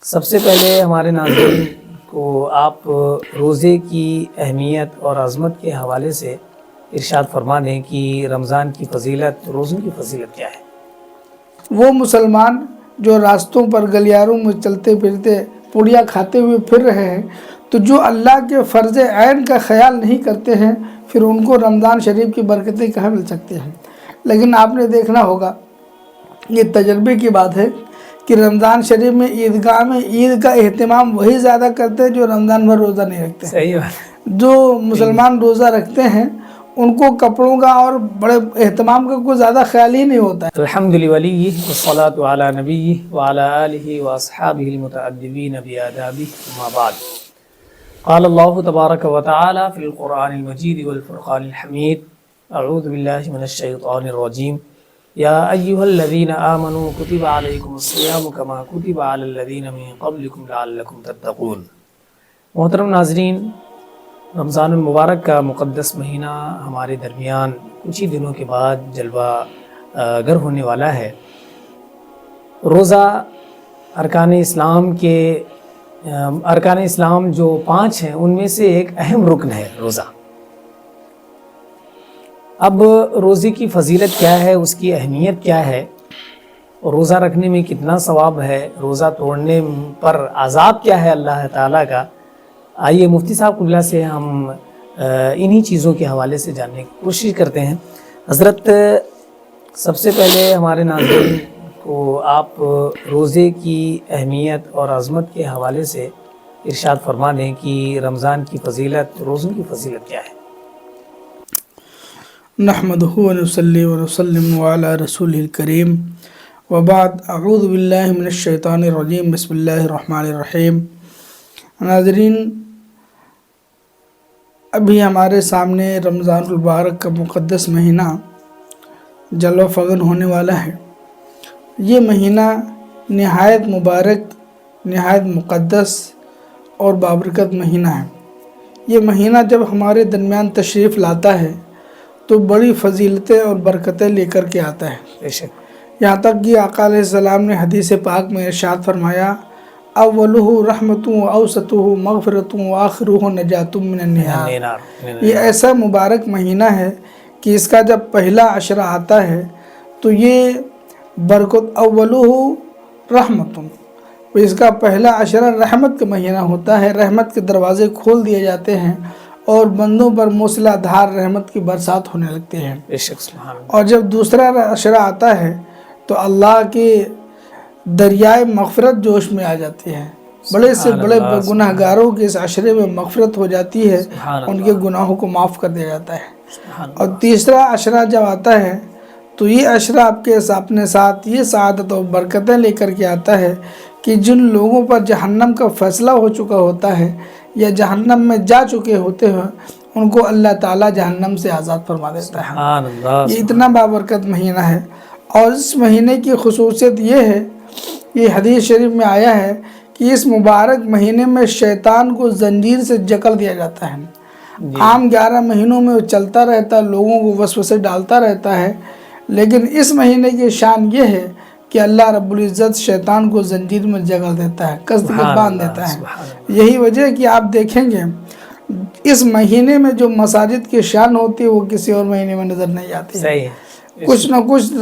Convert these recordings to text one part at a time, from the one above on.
سب سے پہلے ہمارے ناظرین کو آپ روزے کی اہمیت اور عظمت کے حوالے سے ارشاد فرما دیں کہ رمضان کی فضیلت، روزوں کی فضیلت کیا ہے؟ وہ مسلمان جو راستوں پر گلیاروں میں چلتے پھرتے پوڑیاں کھاتے ہوئے پھر رہے ہیں، تو جو اللہ کے فرض عین کا خیال نہیں کرتے ہیں، پھر ان کو رمضان شریف کی برکتیں کہاں مل سکتی ہیں؟ لیکن آپ نے دیکھنا ہوگا، یہ تجربے کی بات ہے کہ رمضان شریف میں عیدگاہ میں عید کا اہتمام وہی زیادہ کرتے ہیں جو رمضان بھر روزہ نہیں رکھتے ہیں۔ صحیح بات۔ جو مسلمان روزہ رکھتے ہیں ان کو کپڑوں کا اور بڑے اہتمام کا کوئی زیادہ خیال ہی نہیں ہوتا ہے۔ الحمد لولیہ والصلاة علی نبیہ وعلی آلہ واصحابہ المتعدبین بآدابہ اما بعد۔ قال اللہ تبارک و تعالی فی القرآن المجید والفرقان الحمید، اعوذ باللہ من الشیطان الرجیم، یا ایہا الذین آمنوا کتب علیکم الصیام کما کتب علی الذین من قبلکم لعلکم تتقون۔ محترم ناظرین، رمضان المبارک کا مقدس مہینہ ہمارے درمیان کچھ ہی دنوں کے بعد جلوہ گر ہونے والا ہے۔ روزہ ارکان اسلام جو 5 ہیں ان میں سے ایک اہم رکن ہے روزہ۔ اب روزے کی فضیلت کیا ہے، اس کی اہمیت کیا ہے، روزہ رکھنے میں کتنا ثواب ہے، روزہ توڑنے پر عذاب کیا ہے اللہ تعالیٰ کا، آئیے مفتی صاحب قبلہ سے ہم انہی چیزوں کے حوالے سے جاننے کی کوشش کرتے ہیں۔ حضرت، سب سے پہلے ہمارے ناظرین کو آپ روزے کی اہمیت اور عظمت کے حوالے سے ارشاد فرما دیں کہ رمضان کی فضیلت، روزوں کی فضیلت کیا ہے؟ نحمدہ ونصلی ونسلم علی رسولہ الکریم، وبعد، اعوذ باللہ من الشیطان الرجیم، بسم اللہ الرحمن الرحیم۔ ناظرین، ابھی ہمارے سامنے رمضان المبارک کا مقدس مہینہ جلوہ فغن ہونے والا ہے۔ یہ مہینہ نہایت مبارک، نہایت مقدس اور بابرکت مہینہ ہے۔ یہ مہینہ جب ہمارے درمیان تشریف لاتا ہے تو بڑی فضیلتیں اور برکتیں لے کر کے آتا ہے۔ بے شک۔ یہاں تک کہ آقا علیہ السلام نے حدیث پاک میں ارشاد فرمایا، اولہ رحمت اوسطہ مغفرت وآخرہ نجات من النار۔ یہ ایسا مبارک مہینہ ہے کہ اس کا جب پہلا عشرہ آتا ہے تو یہ برکت، اولہ رحمت، اس کا پہلا عشرہ رحمت کا مہینہ ہوتا ہے۔ رحمت کے دروازے کھول دیے جاتے ہیں اور بندوں پر موسلا دھار رحمت کی برسات ہونے لگتے ہیں۔ بے شک، سبحان اللہ۔ اور جب دوسرا عشرہ آتا ہے تو اللہ کے دریائے مغفرت جوش میں آ جاتی ہے۔ بڑے سے بڑے گناہ گاروں کے اس عشرے میں مغفرت ہو جاتی ہے، ان کے گناہوں کو معاف کر دیا جاتا ہے۔ اور تیسرا عشرہ جب آتا ہے تو یہ عشرہ آپ کے اپنے ساتھ یہ سعادت اور برکتیں لے کر کے آتا ہے کہ جن لوگوں پر جہنم کا فیصلہ ہو چکا ہوتا ہے یا جہنم میں جا چکے ہوتے ہیں، ان کو اللہ تعالیٰ جہنم سے آزاد فرما دیتا ہے۔ یہ اتنا بابرکت مہینہ ہے۔ اور اس مہینے کی خصوصیت یہ ہے، یہ حدیث شریف میں آیا ہے کہ اس مبارک مہینے میں شیطان کو زنجیر سے جکڑ دیا جاتا ہے۔ عام 11 مہینوں میں وہ چلتا رہتا ہے، لوگوں کو وسوسے ڈالتا رہتا ہے، لیکن اس مہینے کی شان یہ ہے کہ اللہ رب العزت شیطان کو زنجیر میں جکڑ دیتا ہے، قصد میں باندھ دیتا ہے۔ یہی وجہ ہے کہ آپ دیکھیں گے اس مہینے میں جو مساجد کی شان ہوتی ہے وہ کسی اور مہینے میں نظر نہیں آتی ہے۔ کچھ نہ کچھ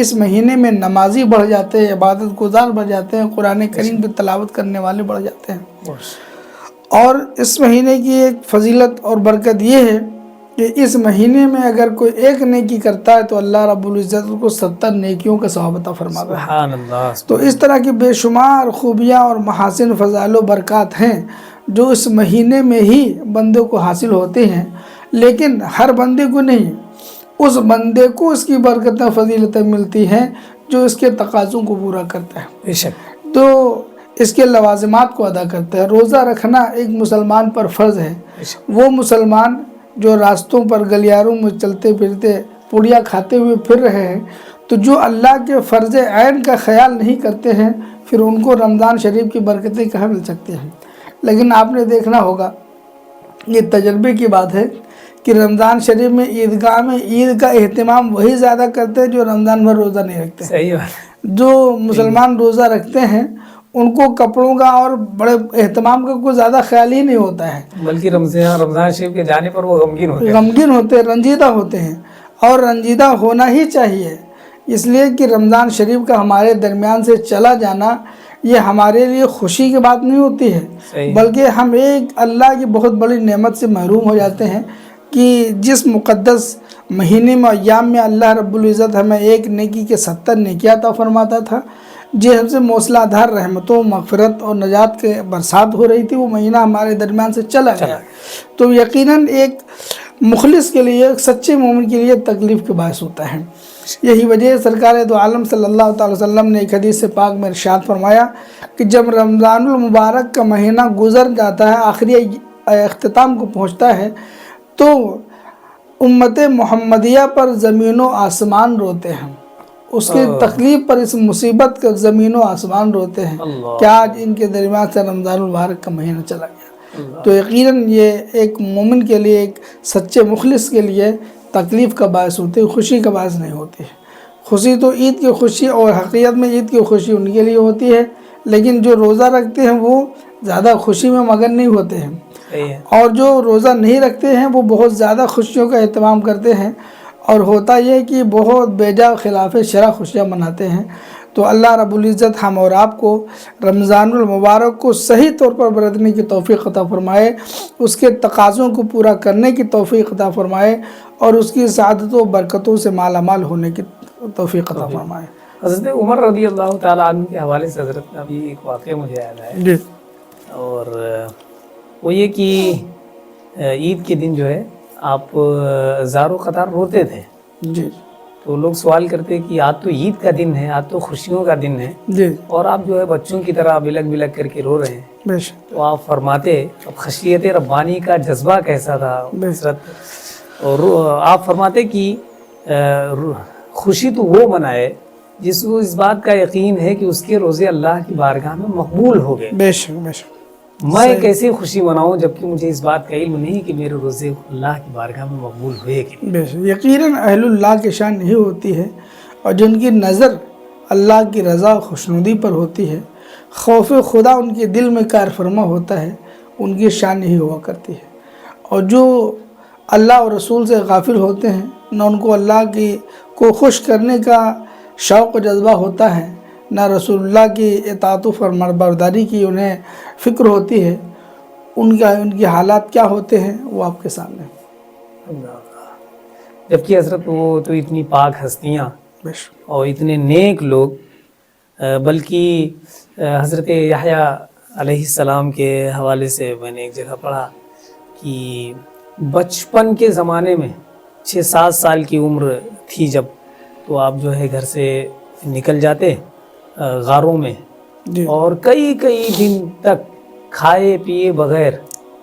اس مہینے میں نمازی بڑھ جاتے ہیں، عبادت گزار بڑھ جاتے ہیں، قرآن کریم کی تلاوت کرنے والے بڑھ جاتے ہیں۔ اور اس مہینے کی ایک فضیلت اور برکت یہ ہے کہ اس مہینے میں اگر کوئی ایک نیکی کرتا ہے تو اللہ رب العزت کو 70 نیکیوں کا ثواب عطا فرماتا ہے۔ تو اس طرح کی بے شمار خوبیاں اور محاسن، فضائل و برکات ہیں جو اس مہینے میں ہی بندے کو حاصل ہوتے ہیں، لیکن ہر بندے کو نہیں، اس بندے کو اس کی برکتیں، فضیلتیں ملتی ہیں جو اس کے تقاضوں کو پورا کرتا ہے، بے شک، تو اس کے لوازمات کو ادا کرتا ہے۔ روزہ رکھنا ایک مسلمان پر فرض ہے۔ وہ مسلمان جو راستوں پر گلیاروں میں چلتے پھرتے پوڑیاں کھاتے ہوئے پھر رہے ہیں، تو جو اللہ کے فرض عین کا خیال نہیں کرتے ہیں، پھر ان کو رمضان شریف کی برکتیں کہاں مل سکتی ہیں؟ لیکن آپ نے دیکھنا ہوگا، یہ تجربے کی بات ہے کہ رمضان شریف میں عیدگاہ میں عید کا اہتمام وہی زیادہ کرتے ہیں جو رمضان بھر روزہ نہیں رکھتے ہیں۔ صحیح بات۔ جو مسلمان روزہ رکھتے ہیں ان کو کپڑوں کا اور بڑے اہتمام کا کوئی زیادہ خیال ہی نہیں ہوتا ہے، بلکہ رمضان شریف کے جانے پر وہ غمگین ہوتے ہیں، رنجیدہ ہوتے ہیں، اور رنجیدہ ہونا ہی چاہیے، اس لیے کہ رمضان شریف کا ہمارے درمیان سے چلا جانا یہ ہمارے لیے خوشی کی بات نہیں ہوتی ہے، بلکہ ہم ایک اللہ کی بہت بڑی نعمت سے محروم ہو جاتے ہیں کہ جس مقدس مہینے میں ایام میں اللہ رب العزت ہمیں ایک نیکی کے 70 نیکیاں عطا فرماتا تھا، جو ہم سے موصلہ دھار رحمتوں، مغفرت اور نجات کے برسات ہو رہی تھی، وہ مہینہ ہمارے درمیان سے چلا گیا، تو یقیناً ایک مخلص کے لیے، ایک سچے مومن کے لیے تکلیف کا باعث ہوتا ہے۔ یہی وجہ ہے سرکار دو عالم صلی اللہ تعالی وسلم نے ایک حدیث پاک میں ارشاد فرمایا کہ جب رمضان المبارک کا مہینہ گزر جاتا ہے، آخری اختتام کو پہنچتا ہے، تو امت محمدیہ پر زمین و آسمان روتے ہیں، اس کی تکلیف پر، اس مصیبت کا زمین و آسمان روتے ہیں کہ آج ان کے درمیان سے رمضان المبارک کا مہینہ چلا گیا۔ تو یقیناً یہ ایک مومن کے لیے، ایک سچے مخلص کے لیے تکلیف کا باعث ہوتی ہے، خوشی کا باعث نہیں ہوتی ہے۔ خوشی تو عید کی خوشی، اور حقیقت میں عید کی خوشی ان کے لیے ہوتی ہے، لیکن جو روزہ رکھتے ہیں وہ زیادہ خوشی میں مگن نہیں ہوتے ہیں، اور جو روزہ نہیں رکھتے ہیں وہ بہت زیادہ خوشیوں کا اہتمام کرتے ہیں، اور ہوتا یہ کہ بہت بیجا خلاف شرع خوشیاں مناتے ہیں۔ تو اللہ رب العزت ہم اور آپ کو رمضان المبارک کو صحیح طور پر برتنے کی توفیق عطا فرمائے، اس کے تقاضوں کو پورا کرنے کی توفیق عطا فرمائے، اور اس کی سعادتوں و برکتوں سے مالا مال ہونے کی توفیق عطا فرمائے۔ حضرت عمر رضی اللہ تعالیٰ عنہ کے حوالے سے حضرت کا بھی ایک واقعہ مجھے یاد ہے، اور وہ یہ کہ عید کے دن جو ہے آپ زارو قطار روتے تھے، جی، تو لوگ سوال کرتے کہ آج تو عید کا دن ہے، آج تو خوشیوں کا دن ہے، جی، اور آپ جو ہے بچوں کی طرح بلک بلک کر کے رو رہے ہیں۔ بے شک، تو آپ فرماتے اب خشیت ربانی کا جذبہ کیسا تھا حضرت، اور آپ فرماتے کہ خوشی تو وہ منائے جس کو اس بات کا یقین ہے کہ اس کے روزے اللہ کی بارگاہ میں مقبول ہو گئے۔ بے شک، بے شک، میں کیسے خوشی مناؤں جبکہ مجھے اس بات کا علم نہیں کہ میرے روزے اللہ کی بارگاہ میں مقبول ہوئے کہ نہیں۔ بے شک، یقیناً اہل اللہ کی شان یہی ہوتی ہے، اور جن کی نظر اللہ کی رضا و خوشنودی پر ہوتی ہے، خوف خدا ان کے دل میں کار فرما ہوتا ہے، ان کی شان یہی ہوا کرتی ہے۔ اور جو اللہ اور رسول سے غافل ہوتے ہیں، نہ ان کو اللہ کو خوش کرنے کا شوق و جذبہ ہوتا ہے، نہ رسول اللہ کی اطاعت و فرمانبرداری کی انہیں فکر ہوتی ہے، ان کی حالات کیا ہوتے ہیں وہ آپ کے سامنے ہیں۔ جبکہ حضرت وہ تو اتنی پاک ہستیاں اور اتنے نیک لوگ، بلکہ حضرت یحییٰ علیہ السلام کے حوالے سے میں نے ایک جگہ پڑھا کہ بچپن کے زمانے میں 6-7 سال کی عمر تھی جب، تو آپ جو ہے گھر سے نکل جاتے غاروں میں، اور کئی دن تک کھائے پیے بغیر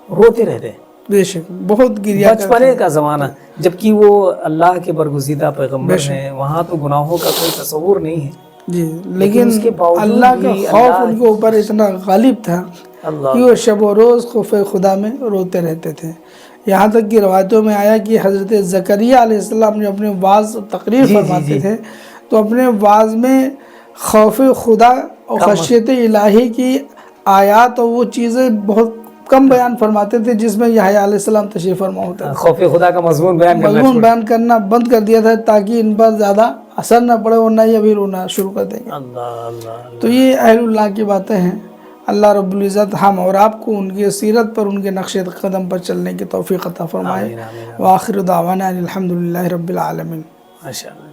روتے رہتے۔ بے شک، بہت گریا بچپنے کا زمانہ، جبکہ وہ اللہ کے برگزیدہ پیغمبر ہیں، وہاں تو گناہوں کا کوئی تصور نہیں ہے، جی، لیکن اللہ کا خوف ان کے اوپر اتنا غالب تھا کہ وہ شب و روز خوف خدا میں روتے رہتے تھے۔ یہاں تک کہ روایتوں میں آیا کہ حضرت زکریا علیہ السلام نے اپنے وعظ تقریر فرماتے تھے تو اپنے وعظ میں خوف خدا اور خشیت الہی کی آیات اور وہ چیزیں بہت کم بیان فرماتے تھے جس میں یحییٰ علیہ السلام تشریف فرما ہوتا ہے۔ خوف خدا کا مضمون بیان کرنا بند کر دیا تھا تاکہ ان پر زیادہ اثر نہ پڑے، ورنہ یہ ابھی رونا شروع کر دیں گے۔ تو یہ اہل اللہ کی باتیں ہیں۔ اللہ رب العزت ہم اور آپ کو ان کی سیرت پر، ان کے نقش قدم پر چلنے کی توفیق عطا فرمائے۔ وآخر دعوانا الحمدللہ رب العالمین۔ ماشاءاللہ۔